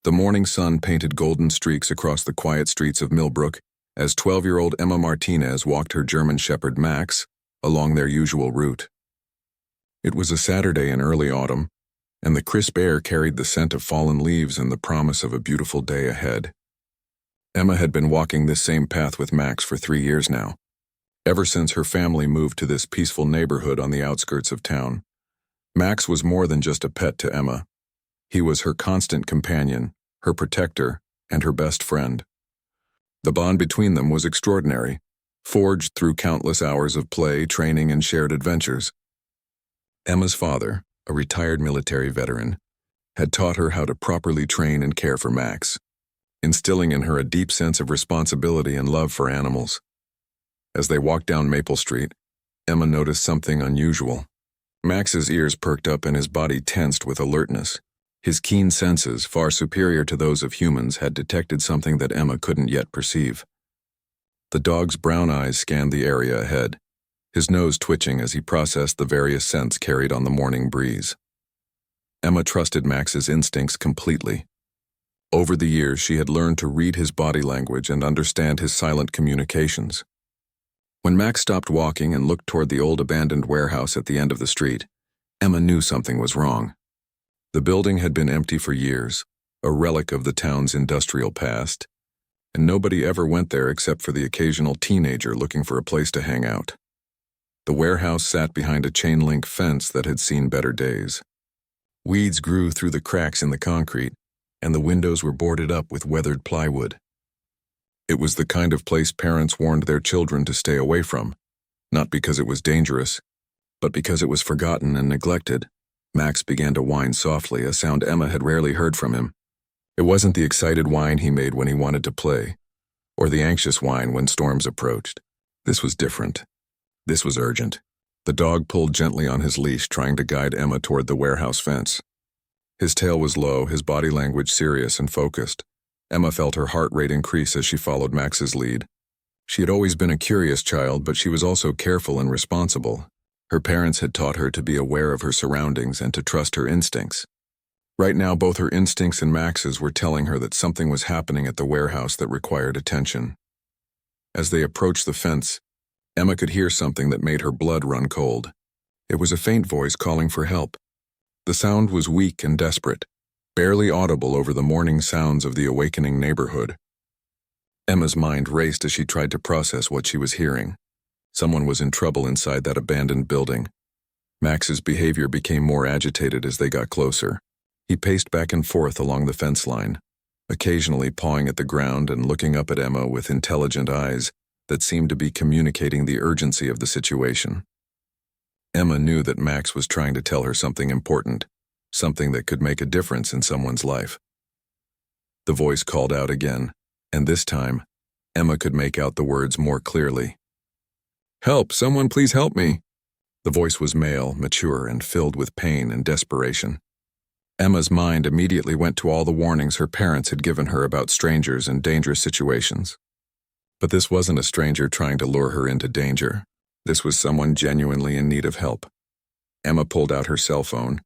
The morning sun painted golden streaks across the quiet streets of Millbrook as 12-year-old Emma Martinez walked her German Shepherd Max along their usual route. It was a Saturday in early autumn, and the crisp air carried the scent of fallen leaves and the promise of a beautiful day ahead. Emma had been walking this same path with Max for 3 years now, ever since her family moved to this peaceful neighborhood on the outskirts of town. Max was more than just a pet to Emma. He was her constant companion, her protector, and her best friend. The bond between them was extraordinary, forged through countless hours of play, training, and shared adventures. Emma's father, a retired military veteran, had taught her how to properly train and care for Max, instilling in her a deep sense of responsibility and love for animals. As they walked down Maple Street, Emma noticed something unusual. Max's ears perked up and his body tensed with alertness. His keen senses, far superior to those of humans, had detected something that Emma couldn't yet perceive. The dog's brown eyes scanned the area ahead, his nose twitching as he processed the various scents carried on the morning breeze. Emma trusted Max's instincts completely. Over the years, she had learned to read his body language and understand his silent communications. When Max stopped walking and looked toward the old abandoned warehouse at the end of the street, Emma knew something was wrong. The building had been empty for years, a relic of the town's industrial past, and nobody ever went there except for the occasional teenager looking for a place to hang out. The warehouse sat behind a chain-link fence that had seen better days. Weeds grew through the cracks in the concrete, and the windows were boarded up with weathered plywood. It was the kind of place parents warned their children to stay away from, not because it was dangerous, but because it was forgotten and neglected. Max began to whine softly, a sound Emma had rarely heard from him. It wasn't the excited whine he made when he wanted to play, or the anxious whine when storms approached. This was different. This was urgent. The dog pulled gently on his leash, trying to guide Emma toward the warehouse fence. His tail was low, his body language serious and focused. Emma felt her heart rate increase as she followed Max's lead. She had always been a curious child, but she was also careful and responsible. Her parents had taught her to be aware of her surroundings and to trust her instincts. Right now, both her instincts and Max's were telling her that something was happening at the warehouse that required attention. As they approached the fence, Emma could hear something that made her blood run cold. It was a faint voice calling for help. The sound was weak and desperate, barely audible over the morning sounds of the awakening neighborhood. Emma's mind raced as she tried to process what she was hearing. Someone was in trouble inside that abandoned building. Max's behavior became more agitated as they got closer. He paced back and forth along the fence line, occasionally pawing at the ground and looking up at Emma with intelligent eyes that seemed to be communicating the urgency of the situation. Emma knew that Max was trying to tell her something important, something that could make a difference in someone's life. The voice called out again, and this time, Emma could make out the words more clearly. "Help! Someone please help me!" The voice was male, mature, and filled with pain and desperation. Emma's mind immediately went to all the warnings her parents had given her about strangers and dangerous situations. But this wasn't a stranger trying to lure her into danger. This was someone genuinely in need of help. Emma pulled out her cell phone,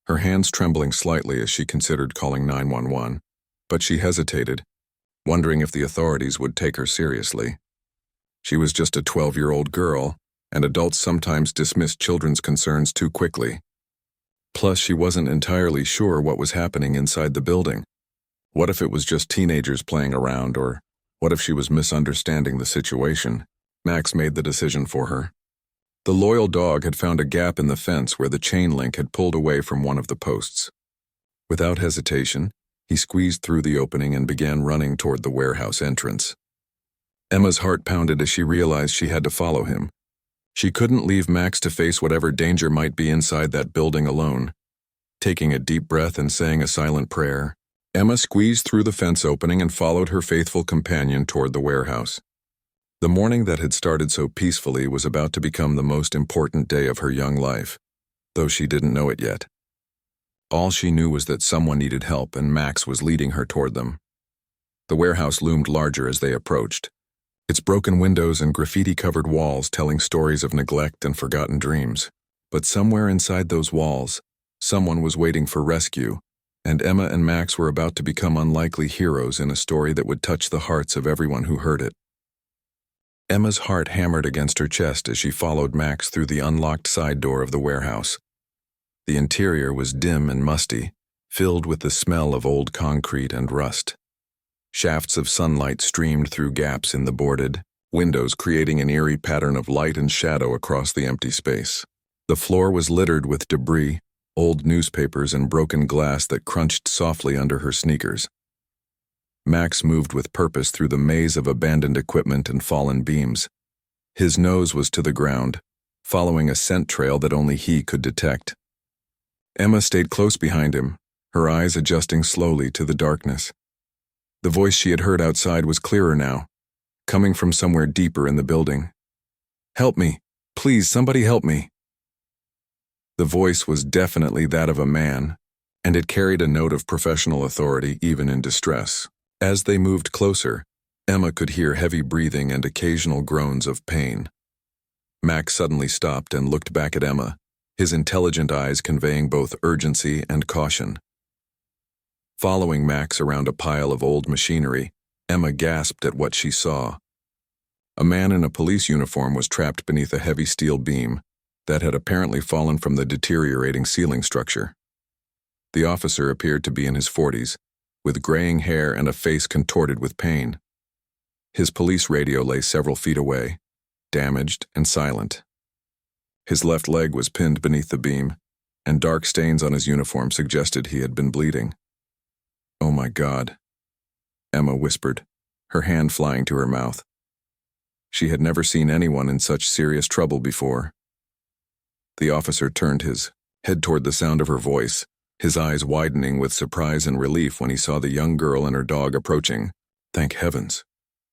her hands trembling slightly as she considered calling 911, but she hesitated, wondering if the authorities would take her seriously. She was just a 12-year-old girl, and adults sometimes dismiss children's concerns too quickly. Plus, she wasn't entirely sure what was happening inside the building. What if it was just teenagers playing around, or what if she was misunderstanding the situation? Max made the decision for her. The loyal dog had found a gap in the fence where the chain link had pulled away from one of the posts. Without hesitation, he squeezed through the opening and began running toward the warehouse entrance. Emma's heart pounded as she realized she had to follow him. She couldn't leave Max to face whatever danger might be inside that building alone. Taking a deep breath and saying a silent prayer, Emma squeezed through the fence opening and followed her faithful companion toward the warehouse. The morning that had started so peacefully was about to become the most important day of her young life, though she didn't know it yet. All she knew was that someone needed help and Max was leading her toward them. The warehouse loomed larger as they approached, its broken windows and graffiti-covered walls telling stories of neglect and forgotten dreams. But somewhere inside those walls, someone was waiting for rescue, and Emma and Max were about to become unlikely heroes in a story that would touch the hearts of everyone who heard it. Emma's heart hammered against her chest as she followed Max through the unlocked side door of the warehouse. The interior was dim and musty, filled with the smell of old concrete and rust. Shafts of sunlight streamed through gaps in the boarded windows, creating an eerie pattern of light and shadow across the empty space. The floor was littered with debris, old newspapers, and broken glass that crunched softly under her sneakers. Max moved with purpose through the maze of abandoned equipment and fallen beams. His nose was to the ground, following a scent trail that only he could detect. Emma stayed close behind him, her eyes adjusting slowly to the darkness. The voice she had heard outside was clearer now, coming from somewhere deeper in the building. "Help me! Please, somebody help me!" The voice was definitely that of a man, and it carried a note of professional authority even in distress. As they moved closer, Emma could hear heavy breathing and occasional groans of pain. Max suddenly stopped and looked back at Emma, his intelligent eyes conveying both urgency and caution. Following Max around a pile of old machinery, Emma gasped at what she saw. A man in a police uniform was trapped beneath a heavy steel beam that had apparently fallen from the deteriorating ceiling structure. The officer appeared to be in his 40s, with graying hair and a face contorted with pain. His police radio lay several feet away, damaged and silent. His left leg was pinned beneath the beam, and dark stains on his uniform suggested he had been bleeding. "Oh my God," Emma whispered, her hand flying to her mouth. She had never seen anyone in such serious trouble before. The officer turned his head toward the sound of her voice, his eyes widening with surprise and relief when he saw the young girl and her dog approaching. "Thank heavens,"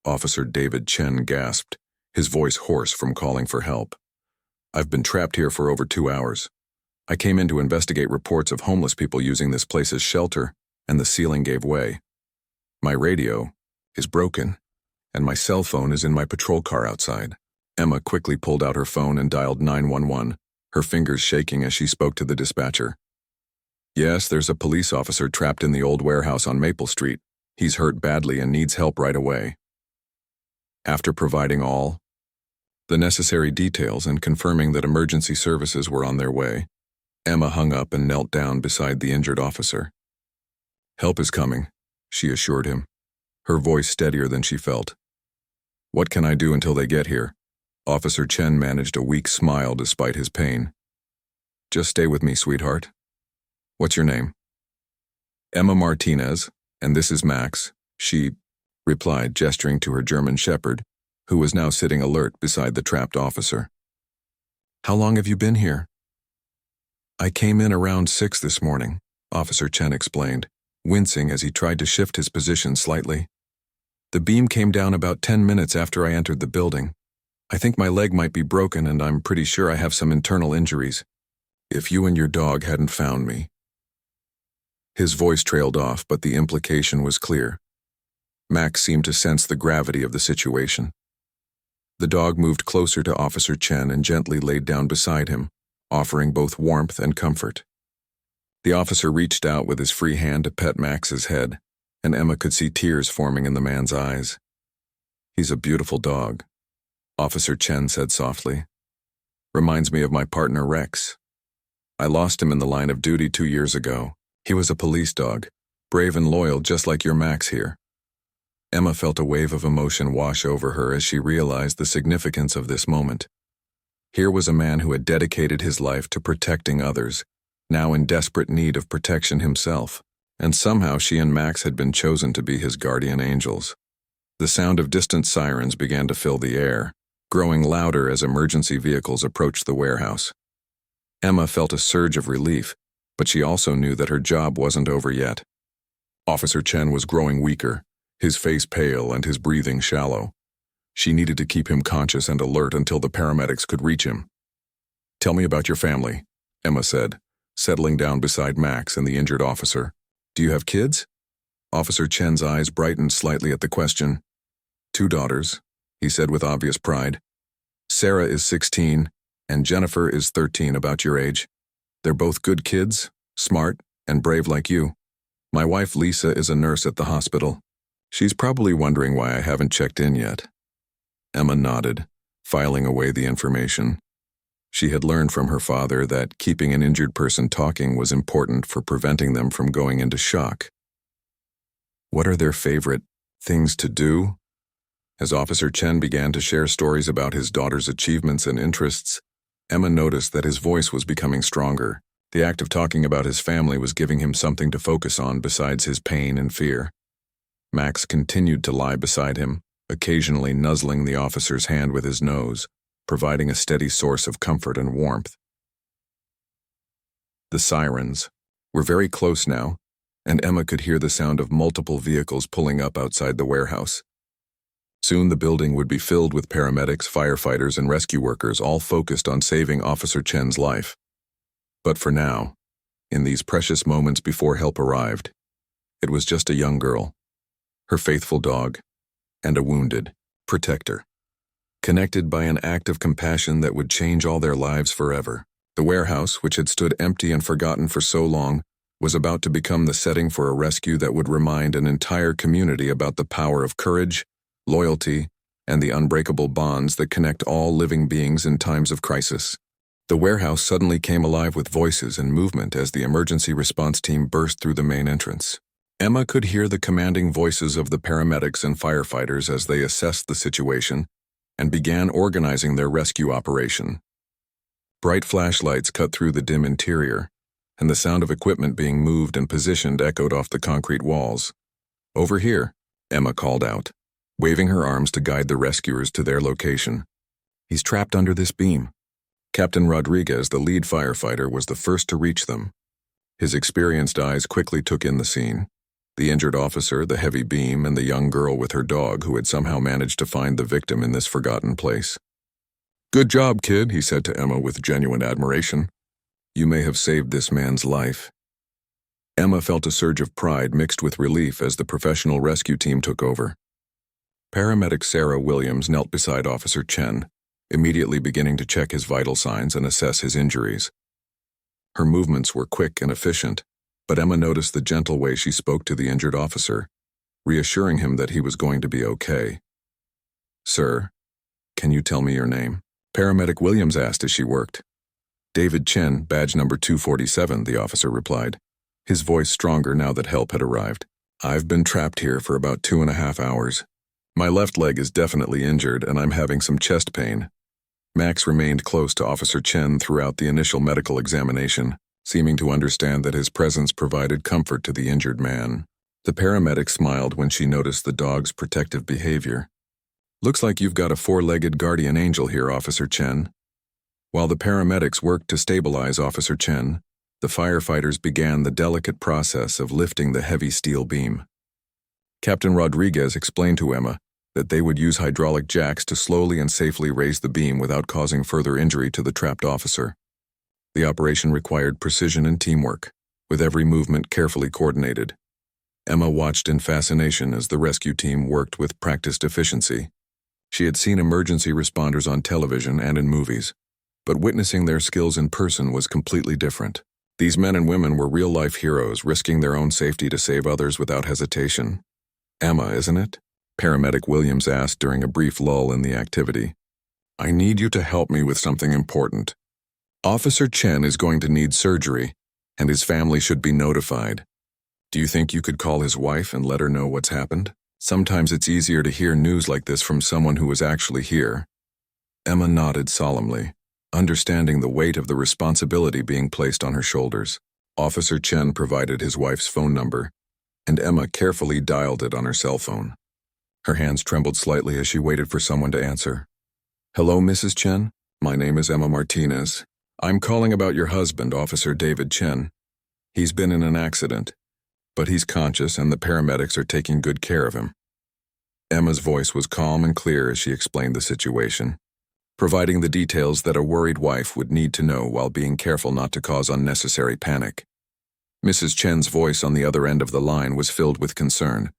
Officer David Chen gasped, his voice hoarse from calling for help. "I've been trapped here for over 2 hours. I came in to investigate reports of homeless people using this place as shelter, and the ceiling gave way. My radio is broken, and my cell phone is in my patrol car outside." Emma quickly pulled out her phone and dialed 911, her fingers shaking as she spoke to the dispatcher. "Yes, there's a police officer trapped in the old warehouse on Maple Street. He's hurt badly and needs help right away." After providing all the necessary details and confirming that emergency services were on their way, Emma hung up and knelt down beside the injured officer. "Help is coming," she assured him, her voice steadier than she felt. "What can I do until they get here?" Officer Chen managed a weak smile despite his pain. "Just stay with me, sweetheart. What's your name?" "Emma Martinez, and this is Max," she replied, gesturing to her German shepherd, who was now sitting alert beside the trapped officer. "How long have you been here?" "I came in around 6 this morning," Officer Chen explained, wincing as he tried to shift his position slightly. "The beam came down about 10 minutes after I entered the building. I think my leg might be broken, and I'm pretty sure I have some internal injuries. If you and your dog hadn't found me." His voice trailed off, but the implication was clear. Max seemed to sense the gravity of the situation. The dog moved closer to Officer Chen and gently laid down beside him, offering both warmth and comfort. The officer reached out with his free hand to pet Max's head, and Emma could see tears forming in the man's eyes. "He's a beautiful dog," Officer Chen said softly. "Reminds me of my partner Rex. I lost him in the line of duty 2 years ago. He was a police dog, brave and loyal just like your Max here." Emma felt a wave of emotion wash over her as she realized the significance of this moment. Here was a man who had dedicated his life to protecting others, now in desperate need of protection himself, and somehow she and Max had been chosen to be his guardian angels. The sound of distant sirens began to fill the air, growing louder as emergency vehicles approached the warehouse. Emma felt a surge of relief, but she also knew that her job wasn't over yet. Officer Chen was growing weaker, his face pale and his breathing shallow. She needed to keep him conscious and alert until the paramedics could reach him. "Tell me about your family," Emma said, settling down beside Max and the injured officer. "Do you have kids?" Officer Chen's eyes brightened slightly at the question. "2 daughters," he said with obvious pride. "Sarah is 16, and Jennifer is 13, about your age. They're both good kids, smart, and brave like you." My wife Lisa is a nurse at the hospital. She's probably wondering why I haven't checked in yet. Emma nodded, filing away the information. She had learned from her father that keeping an injured person talking was important for preventing them from going into shock. What are their favorite things to do? As Officer Chen began to share stories about his daughter's achievements and interests, Emma noticed that his voice was becoming stronger. The act of talking about his family was giving him something to focus on besides his pain and fear. Max continued to lie beside him, occasionally nuzzling the officer's hand with his nose, providing a steady source of comfort and warmth. The sirens were very close now, and Emma could hear the sound of multiple vehicles pulling up outside the warehouse. Soon the building would be filled with paramedics, firefighters, and rescue workers, all focused on saving Officer Chen's life. But for now, in these precious moments before help arrived, it was just a young girl, her faithful dog, and a wounded protector, connected by an act of compassion that would change all their lives forever. The warehouse, which had stood empty and forgotten for so long, was about to become the setting for a rescue that would remind an entire community about the power of courage, loyalty, and the unbreakable bonds that connect all living beings in times of crisis. The warehouse suddenly came alive with voices and movement as the emergency response team burst through the main entrance. Emma could hear the commanding voices of the paramedics and firefighters as they assessed the situation and began organizing their rescue operation. Bright flashlights cut through the dim interior, and the sound of equipment being moved and positioned echoed off the concrete walls. "Over here," Emma called out, waving her arms to guide the rescuers to their location. "He's trapped under this beam." Captain Rodriguez, the lead firefighter, was the first to reach them. His experienced eyes quickly took in the scene: the injured officer, the heavy beam, and the young girl with her dog who had somehow managed to find the victim in this forgotten place. "Good job, kid," he said to Emma with genuine admiration. "You may have saved this man's life." Emma felt a surge of pride mixed with relief as the professional rescue team took over. Paramedic Sarah Williams knelt beside Officer Chen, immediately beginning to check his vital signs and assess his injuries. Her movements were quick and efficient, but Emma noticed the gentle way she spoke to the injured officer, reassuring him that he was going to be okay. "Sir, can you tell me your name?" Paramedic Williams asked as she worked. "David Chen, badge number 247, the officer replied, his voice stronger now that help had arrived. "I've been trapped here for about 2.5 hours. My left leg is definitely injured and I'm having some chest pain." Max remained close to Officer Chen throughout the initial medical examination, seeming to understand that his presence provided comfort to the injured man. The paramedic smiled when she noticed the dog's protective behavior. "Looks like you've got a four-legged guardian angel here, Officer Chen." While the paramedics worked to stabilize Officer Chen, the firefighters began the delicate process of lifting the heavy steel beam. Captain Rodriguez explained to Emma that they would use hydraulic jacks to slowly and safely raise the beam without causing further injury to the trapped officer. The operation required precision and teamwork, with every movement carefully coordinated. Emma watched in fascination as the rescue team worked with practiced efficiency. She had seen emergency responders on television and in movies, but witnessing their skills in person was completely different. These men and women were real-life heroes, risking their own safety to save others without hesitation. "Emma, isn't it?" Paramedic Williams asked during a brief lull in the activity. "I need you to help me with something important. Officer Chen is going to need surgery, and his family should be notified. Do you think you could call his wife and let her know what's happened? Sometimes it's easier to hear news like this from someone who was actually here." Emma nodded solemnly, understanding the weight of the responsibility being placed on her shoulders. Officer Chen provided his wife's phone number, and Emma carefully dialed it on her cell phone. Her hands trembled slightly as she waited for someone to answer. "Hello, Mrs. Chen. My name is Emma Martinez. I'm calling about your husband, Officer David Chen. He's been in an accident, but he's conscious and the paramedics are taking good care of him." Emma's voice was calm and clear as she explained the situation, providing the details that a worried wife would need to know while being careful not to cause unnecessary panic. Mrs. Chen's voice on the other end of the line was filled with concern,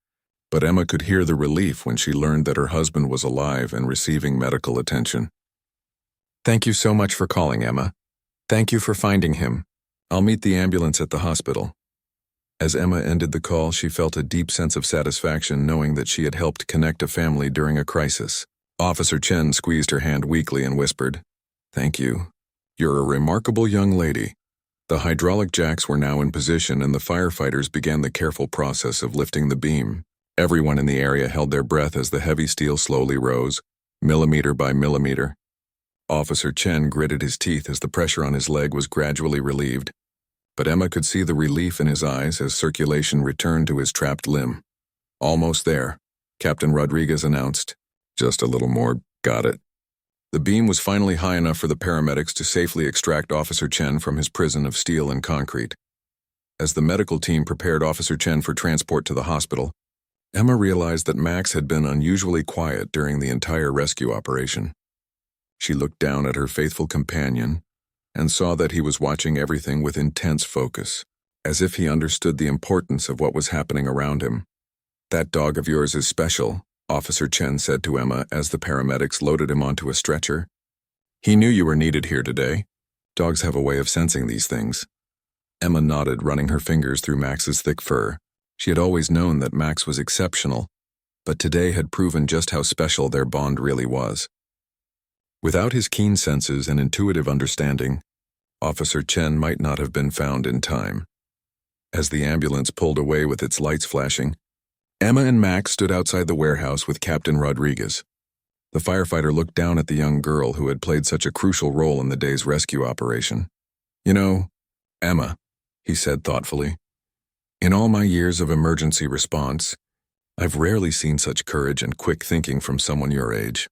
but Emma could hear the relief when she learned that her husband was alive and receiving medical attention. "Thank you so much for calling, Emma. Thank you for finding him. I'll meet the ambulance at the hospital." As Emma ended the call, she felt a deep sense of satisfaction knowing that she had helped connect a family during a crisis. Officer Chen squeezed her hand weakly and whispered, "Thank you. You're a remarkable young lady." The hydraulic jacks were now in position and the firefighters began the careful process of lifting the beam. Everyone in the area held their breath as the heavy steel slowly rose, millimeter by millimeter. Officer Chen gritted his teeth as the pressure on his leg was gradually relieved, but Emma could see the relief in his eyes as circulation returned to his trapped limb. "Almost there," Captain Rodriguez announced. "Just a little more, got it." The beam was finally high enough for the paramedics to safely extract Officer Chen from his prison of steel and concrete. As the medical team prepared Officer Chen for transport to the hospital, Emma realized that Max had been unusually quiet during the entire rescue operation. She looked down at her faithful companion and saw that he was watching everything with intense focus, as if he understood the importance of what was happening around him. "That dog of yours is special," Officer Chen said to Emma as the paramedics loaded him onto a stretcher. "He knew you were needed here today. Dogs have a way of sensing these things." Emma nodded, running her fingers through Max's thick fur. She had always known that Max was exceptional, but today had proven just how special their bond really was. Without his keen senses and intuitive understanding, Officer Chen might not have been found in time. As the ambulance pulled away with its lights flashing, Emma and Max stood outside the warehouse with Captain Rodriguez. The firefighter looked down at the young girl who had played such a crucial role in the day's rescue operation. "You know, Emma," he said thoughtfully, "in all my years of emergency response, I've rarely seen such courage and quick thinking from someone your age.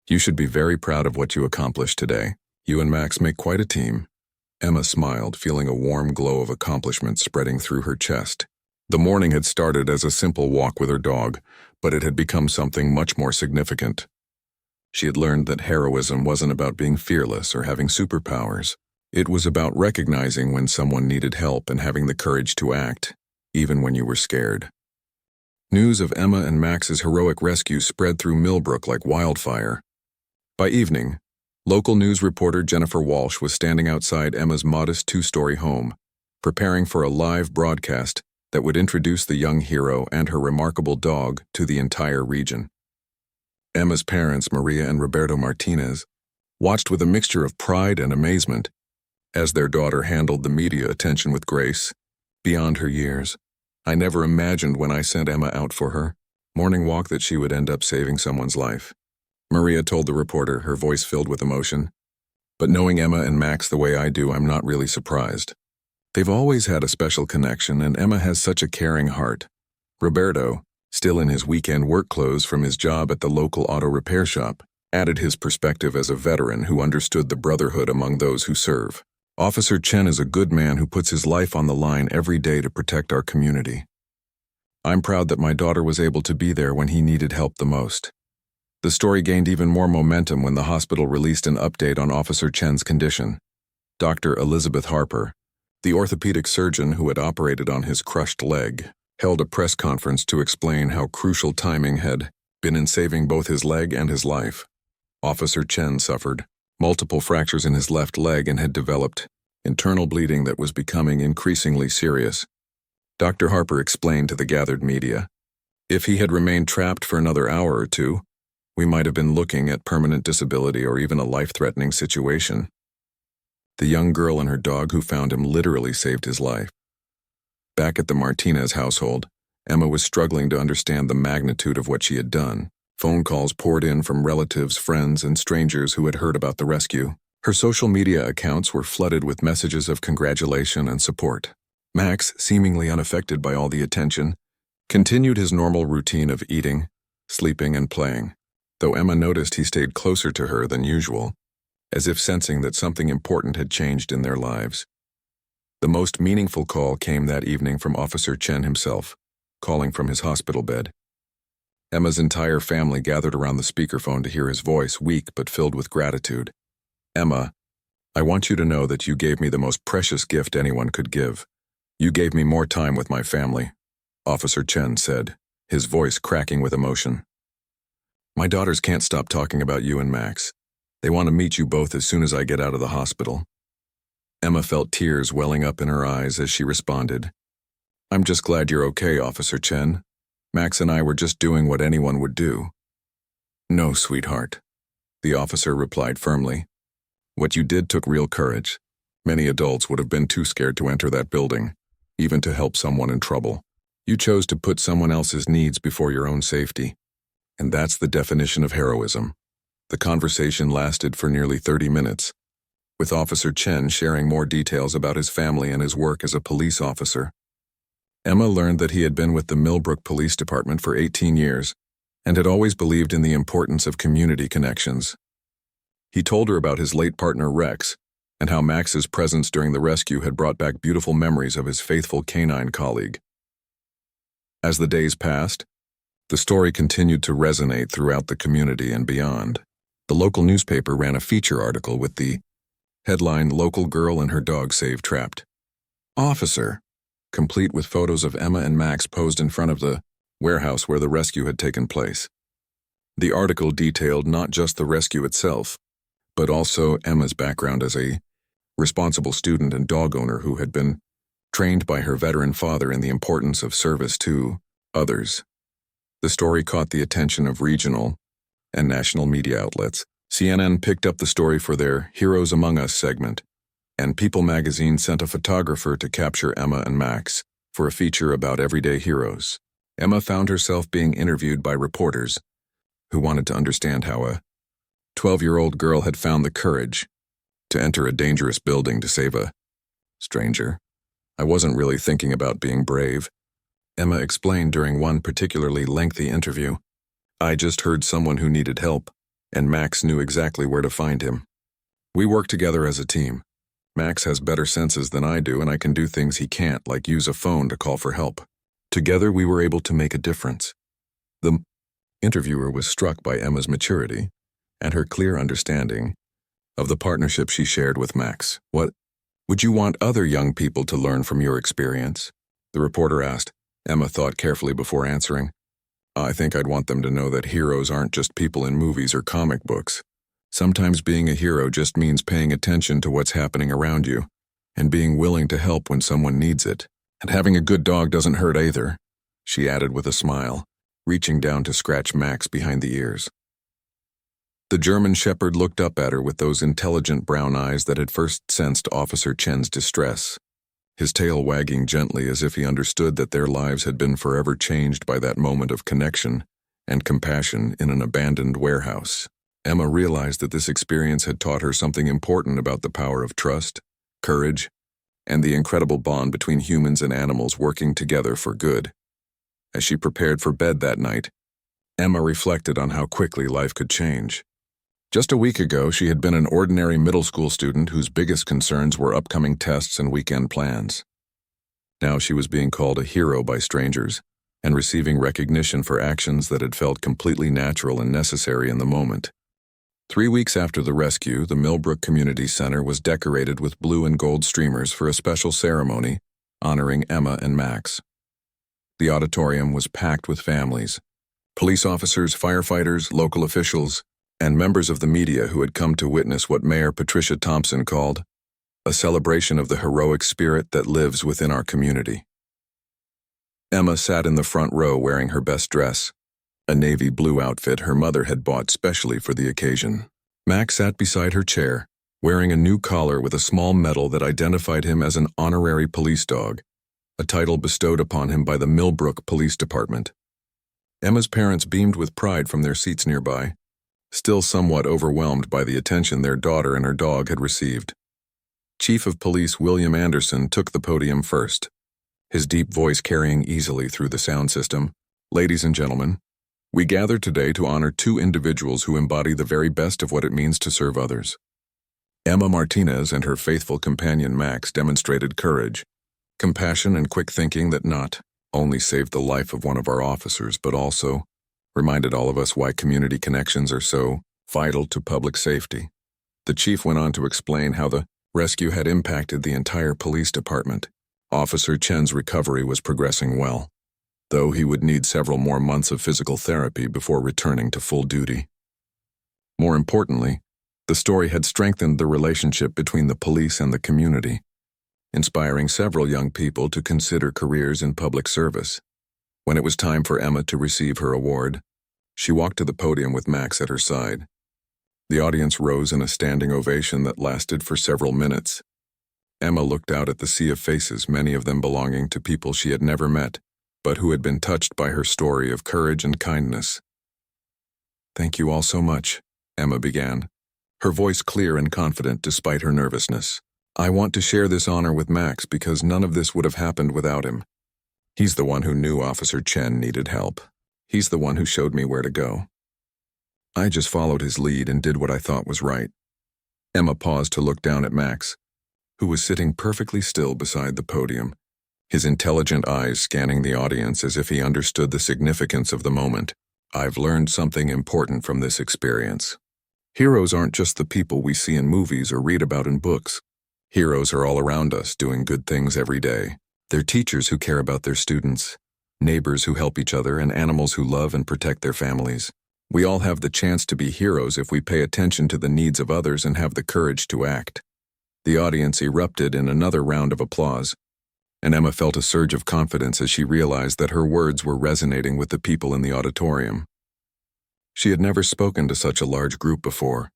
You should be very proud of what you accomplished today. You and Max make quite a team." Emma smiled, feeling a warm glow of accomplishment spreading through her chest. The morning had started as a simple walk with her dog, but it had become something much more significant. She had learned that heroism wasn't about being fearless or having superpowers. It was about recognizing when someone needed help and having the courage to act, even when you were scared. News of Emma and Max's heroic rescue spread through Millbrook like wildfire. By evening, local news reporter Jennifer Walsh was standing outside Emma's modest two-story home, preparing for a live broadcast that would introduce the young hero and her remarkable dog to the entire region. Emma's parents, Maria and Roberto Martinez, watched with a mixture of pride and amazement as their daughter handled the media attention with grace, beyond her years. "I never imagined when I sent Emma out for her morning walk that she would end up saving someone's life," Maria told the reporter, her voice filled with emotion. "But knowing Emma and Max the way I do, I'm not really surprised. They've always had a special connection, and Emma has such a caring heart." Roberto, still in his weekend work clothes from his job at the local auto repair shop, added his perspective as a veteran who understood the brotherhood among those who serve. "Officer Chen is a good man who puts his life on the line every day to protect our community. I'm proud that my daughter was able to be there when he needed help the most." The story gained even more momentum when the hospital released an update on Officer Chen's condition. Dr. Elizabeth Harper, the orthopedic surgeon who had operated on his crushed leg, held a press conference to explain how crucial timing had been in saving both his leg and his life. Officer Chen suffered multiple fractures in his left leg and had developed internal bleeding that was becoming increasingly serious. Dr. Harper explained to the gathered media, "If he had remained trapped for another hour or two, we might have been looking at permanent disability or even a life-threatening situation." The young girl and her dog who found him literally saved his life. Back at the Martinez household, Emma was struggling to understand the magnitude of what she had done. Phone calls poured in from relatives, friends, and strangers who had heard about the rescue. Her social media accounts were flooded with messages of congratulation and support. Max, seemingly unaffected by all the attention, continued his normal routine of eating, sleeping, and playing, though Emma noticed he stayed closer to her than usual, as if sensing that something important had changed in their lives. The most meaningful call came that evening from Officer Chen himself, calling from his hospital bed. Emma's entire family gathered around the speakerphone to hear his voice, weak but filled with gratitude. "Emma, I want you to know that you gave me the most precious gift anyone could give. You gave me more time with my family," Officer Chen said, his voice cracking with emotion. "My daughters can't stop talking about you and Max. They want to meet you both as soon as I get out of the hospital." Emma felt tears welling up in her eyes as she responded, "I'm just glad you're okay, Officer Chen. Max and I were just doing what anyone would do." "No, sweetheart," the officer replied firmly. "What you did took real courage. Many adults would have been too scared to enter that building, even to help someone in trouble. You chose to put someone else's needs before your own safety. And that's the definition of heroism." The conversation lasted for nearly 30 minutes, with Officer Chen sharing more details about his family and his work as a police officer. Emma learned that he had been with the Millbrook Police Department for 18 years and had always believed in the importance of community connections. He told her about his late partner Rex and how Max's presence during the rescue had brought back beautiful memories of his faithful canine colleague. As the days passed, the story continued to resonate throughout the community and beyond. The local newspaper ran a feature article with the headline, "Local Girl and Her Dog Saved Trapped Officer," complete with photos of Emma and Max posed in front of the warehouse where the rescue had taken place. The article detailed not just the rescue itself, but also Emma's background as a responsible student and dog owner who had been trained by her veteran father in the importance of service to others. The story caught the attention of regional and national media outlets. CNN picked up the story for their Heroes Among Us segment, and People magazine sent a photographer to capture Emma and Max for a feature about everyday heroes. Emma found herself being interviewed by reporters who wanted to understand how a 12-year-old girl had found the courage to enter a dangerous building to save a stranger. "I wasn't really thinking about being brave," Emma explained during one particularly lengthy interview. "I just heard someone who needed help, and Max knew exactly where to find him. We work together as a team. Max has better senses than I do, and I can do things he can't, like use a phone to call for help. Together we were able to make a difference." The interviewer was struck by Emma's maturity and her clear understanding of the partnership she shared with Max. "What would you want other young people to learn from your experience?" the reporter asked. Emma thought carefully before answering. "I think I'd want them to know that heroes aren't just people in movies or comic books. Sometimes being a hero just means paying attention to what's happening around you and being willing to help when someone needs it. And having a good dog doesn't hurt either," she added with a smile, reaching down to scratch Max behind the ears. The German Shepherd looked up at her with those intelligent brown eyes that had first sensed Officer Chen's distress, his tail wagging gently as if he understood that their lives had been forever changed by that moment of connection and compassion in an abandoned warehouse. Emma realized that this experience had taught her something important about the power of trust, courage, and the incredible bond between humans and animals working together for good. As she prepared for bed that night, Emma reflected on how quickly life could change. Just a week ago, she had been an ordinary middle school student whose biggest concerns were upcoming tests and weekend plans. Now she was being called a hero by strangers and receiving recognition for actions that had felt completely natural and necessary in the moment. 3 weeks after the rescue, the Millbrook Community Center was decorated with blue and gold streamers for a special ceremony honoring Emma and Max. The auditorium was packed with families, police officers, firefighters, local officials, and members of the media who had come to witness what Mayor Patricia Thompson called a celebration of the heroic spirit that lives within our community. Emma sat in the front row wearing her best dress, a navy blue outfit her mother had bought specially for the occasion. Max sat beside her chair, wearing a new collar with a small medal that identified him as an honorary police dog, a title bestowed upon him by the Millbrook Police Department. Emma's parents beamed with pride from their seats nearby, still somewhat overwhelmed by the attention their daughter and her dog had received. Chief of Police William Anderson took the podium first, his deep voice carrying easily through the sound system. "Ladies and gentlemen, we gather today to honor 2 individuals who embody the very best of what it means to serve others. Emma Martinez and her faithful companion Max demonstrated courage, compassion, and quick thinking that not only saved the life of one of our officers, but also reminded all of us why community connections are so vital to public safety." The chief went on to explain how the rescue had impacted the entire police department. Officer Chen's recovery was progressing well, though he would need several more months of physical therapy before returning to full duty. More importantly, the story had strengthened the relationship between the police and the community. inspiring several young people to consider careers in public service. When it was time for Emma to receive her award, she walked to the podium with Max at her side. The audience rose in a standing ovation that lasted for several minutes. Emma looked out at the sea of faces, many of them belonging to people she had never met, but who had been touched by her story of courage and kindness. "Thank you all so much," Emma began, her voice clear and confident despite her nervousness. "I want to share this honor with Max because none of this would have happened without him. He's the one who knew Officer Chen needed help. He's the one who showed me where to go. I just followed his lead and did what I thought was right." Emma paused to look down at Max, who was sitting perfectly still beside the podium, his intelligent eyes scanning the audience as if he understood the significance of the moment. "I've learned something important from this experience. Heroes aren't just the people we see in movies or read about in books. Heroes are all around us, doing good things every day. They're teachers who care about their students, neighbors who help each other, and animals who love and protect their families. We all have the chance to be heroes if we pay attention to the needs of others and have the courage to act." The audience erupted in another round of applause, and Emma felt a surge of confidence as she realized that her words were resonating with the people in the auditorium. She had never spoken to such a large group before,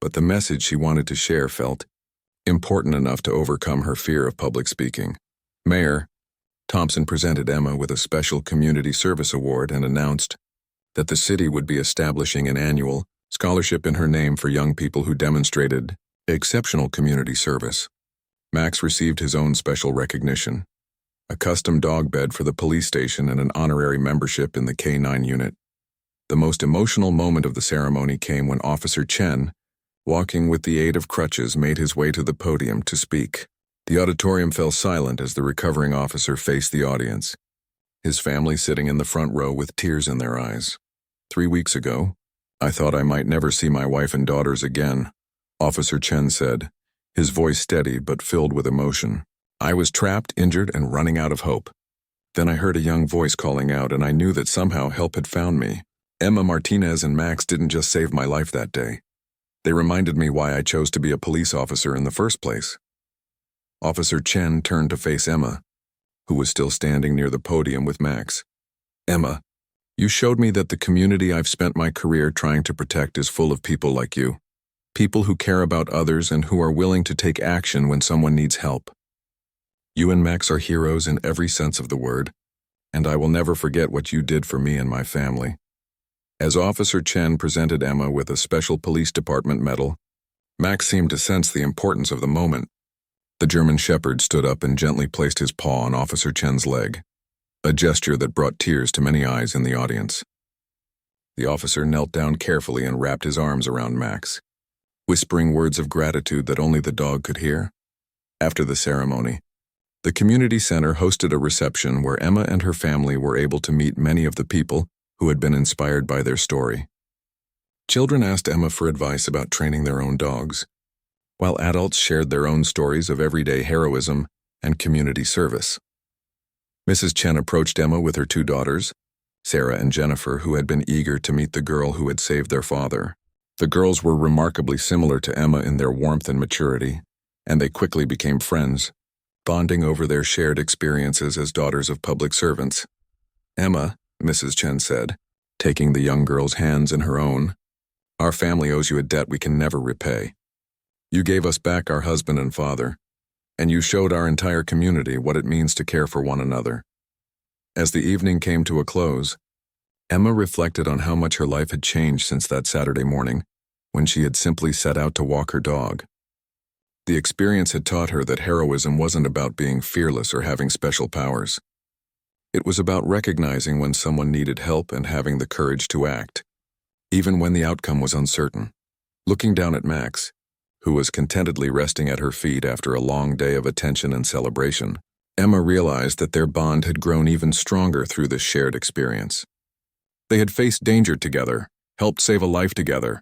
but the message she wanted to share felt important enough to overcome her fear of public speaking. Mayor Thompson presented Emma with a special community service award and announced that the city would be establishing an annual scholarship in her name for young people who demonstrated exceptional community service. Max received his own special recognition, a custom dog bed for the police station and an honorary membership in the K-9 unit. The most emotional moment of the ceremony came when Officer Chen, walking with the aid of crutches, made his way to the podium to speak. The auditorium fell silent as the recovering officer faced the audience, his family sitting in the front row with tears in their eyes. 3 weeks ago, I thought I might never see my wife and daughters again, Officer Chen said, his voice steady but filled with emotion. I was trapped, injured, and running out of hope. Then I heard a young voice calling out, and I knew that somehow help had found me. Emma Martinez and Max didn't just save my life that day. They reminded me why I chose to be a police officer in the first place. Officer Chen turned to face Emma, who was still standing near the podium with Max. Emma, you showed me that the community I've spent my career trying to protect is full of people like you. People who care about others and who are willing to take action when someone needs help. You and Max are heroes in every sense of the word, and I will never forget what you did for me and my family. As Officer Chen presented Emma with a special police department medal, Max seemed to sense the importance of the moment. The German Shepherd stood up and gently placed his paw on Officer Chen's leg, a gesture that brought tears to many eyes in the audience. The officer knelt down carefully and wrapped his arms around Max, whispering words of gratitude that only the dog could hear. After the ceremony, the community center hosted a reception where Emma and her family were able to meet many of the people who had been inspired by their story. Children asked Emma for advice about training their own dogs, while adults shared their own stories of everyday heroism and community service. Mrs. Chen approached Emma with her 2 daughters, Sarah and Jennifer, who had been eager to meet the girl who had saved their father. The girls were remarkably similar to Emma in their warmth and maturity, and they quickly became friends, bonding over their shared experiences as daughters of public servants. Emma, Mrs. Chen said, taking the young girl's hands in her own, our family owes you a debt we can never repay. You gave us back our husband and father, and you showed our entire community what it means to care for one another. As the evening came to a close, Emma reflected on how much her life had changed since that Saturday morning, when she had simply set out to walk her dog. The experience had taught her that heroism wasn't about being fearless or having special powers. It was about recognizing when someone needed help and having the courage to act, even when the outcome was uncertain. Looking down at Max, who was contentedly resting at her feet after a long day of attention and celebration, Emma realized that their bond had grown even stronger through this shared experience. They had faced danger together, helped save a life together,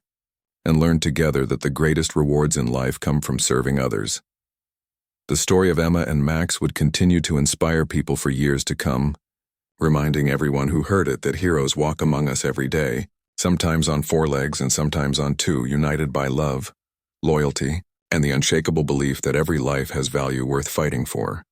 and learned together that the greatest rewards in life come from serving others. The story of Emma and Max would continue to inspire people for years to come, reminding everyone who heard it that heroes walk among us every day, sometimes on 4 legs and sometimes on 2, united by love, loyalty, and the unshakable belief that every life has value worth fighting for.